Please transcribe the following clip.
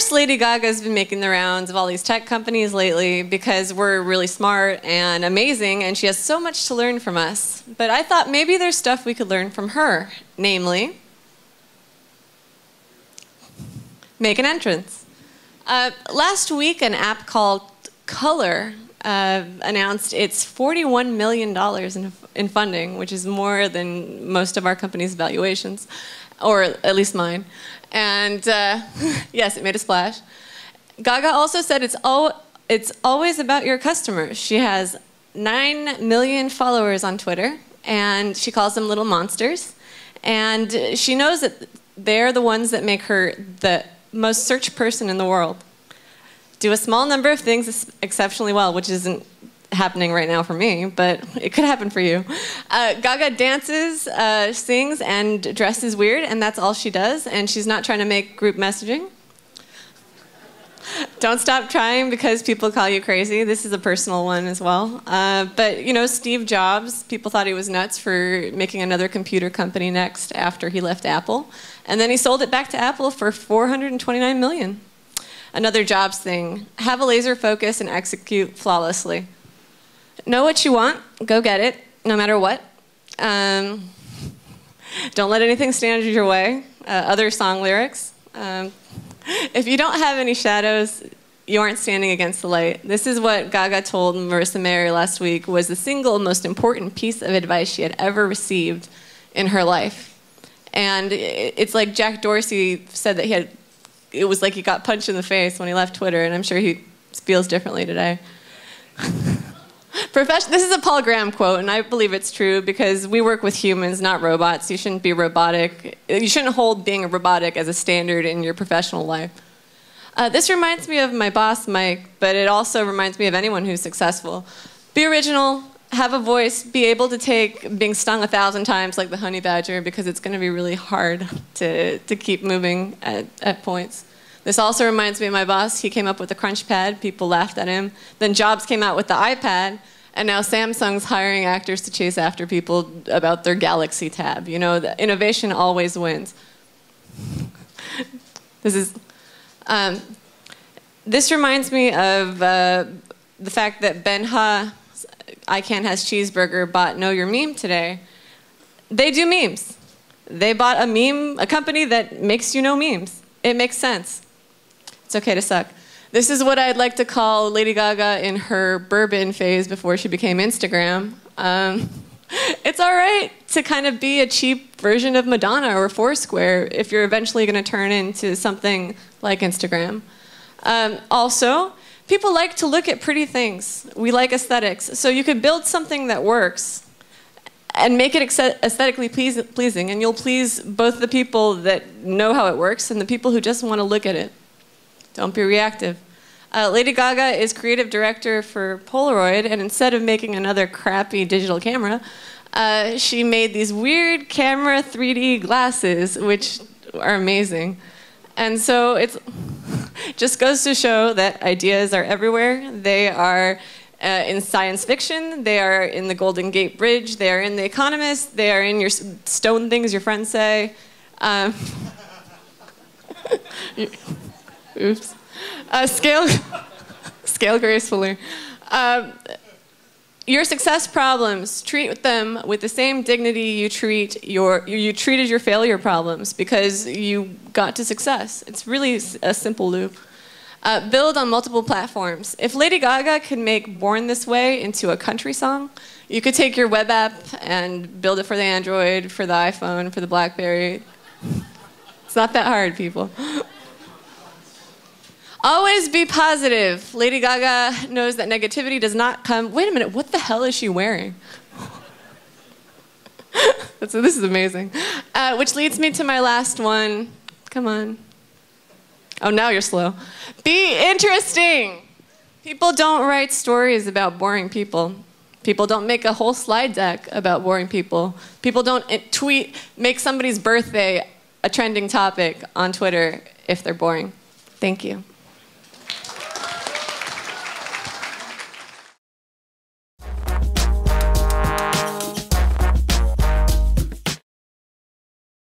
course, Lady Gaga's been making the rounds of all these tech companies lately because we're really smart and amazing, and she has so much to learn from us. But I thought maybe there's stuff we could learn from her, namely, make an entrance. Last week, an app called Color announced its $41 million in funding, which is more than most of our company's valuations, or at least mine. And yes, it made a splash. Gaga also said it's always about your customers. She has 9 million followers on Twitter, and she calls them little monsters. And she knows that they're the ones that make her the most searched person in the world. Do a small number of things exceptionally well, which isn't happening right now for me, but it could happen for you. Gaga dances, sings, and dresses weird, and that's all she does, and she's not trying to make group messaging. Don't stop trying because people call you crazy. This is a personal one as well. But, you know, Steve Jobs, people thought he was nuts for making another computer company next after he left Apple. And then he sold it back to Apple for $429 million. Another Jobs thing, have a laser focus and execute flawlessly. Know what you want, go get it, no matter what. Don't let anything stand in your way. Other song lyrics. If you don't have any shadows, you aren't standing against the light. This is what Gaga told Marissa Mayer last week was the single most important piece of advice she had ever received in her life. And it's like Jack Dorsey said that it was like he got punched in the face when he left Twitter, and I'm sure he feels differently today. This is a Paul Graham quote, and I believe it's true because we work with humans, not robots. You shouldn't be robotic. You shouldn't hold being a robotic as a standard in your professional life. This reminds me of my boss, Mike, but it also reminds me of anyone who's successful. Be original, have a voice, be able to take being stung 1,000 times like the honey badger because it's going to be really hard to keep moving at points. This also reminds me of my boss. He came up with the Crunch Pad. People laughed at him. Then Jobs came out with the iPad, and now Samsung's hiring actors to chase after people about their Galaxy Tab. You know, the innovation always wins. This reminds me of the fact that Ben-Ha, I Can't Has Cheeseburger, bought Know Your Meme today. They do memes. They bought a company that makes you know memes. It makes sense. It's okay to suck. This is what I'd like to call Lady Gaga in her bourbon phase before she became Instagram. It's all right to kind of be a cheap version of Madonna or Foursquare if you're eventually going to turn into something like Instagram. Also, people like to look at pretty things. We like aesthetics. So you could build something that works and make it aesthetically pleasing, and you'll please both the people that know how it works and the people who just want to look at it. Don't be reactive. Lady Gaga is creative director for Polaroid, and instead of making another crappy digital camera, she made these weird camera 3D glasses, which are amazing. And so it just goes to show that ideas are everywhere. They are in science fiction, they are in the Golden Gate Bridge, they are in The Economist, they are in your stone things your friends say. Oops. Scale gracefully. Your success problems, treat them with the same dignity you treated your failure problems because you got to success. It's really a simple loop. Build on multiple platforms. If Lady Gaga could make Born This Way into a country song, you could take your web app and build it for the Android, for the iPhone, for the BlackBerry. It's not that hard, people. Always be positive. Lady Gaga knows that negativity does not come... Wait a minute, what the hell is she wearing? This is amazing. Which leads me to my last one. Come on. Oh, now you're slow. Be interesting. People don't write stories about boring people. People don't make a whole slide deck about boring people. People don't make somebody's birthday a trending topic on Twitter if they're boring. Thank you.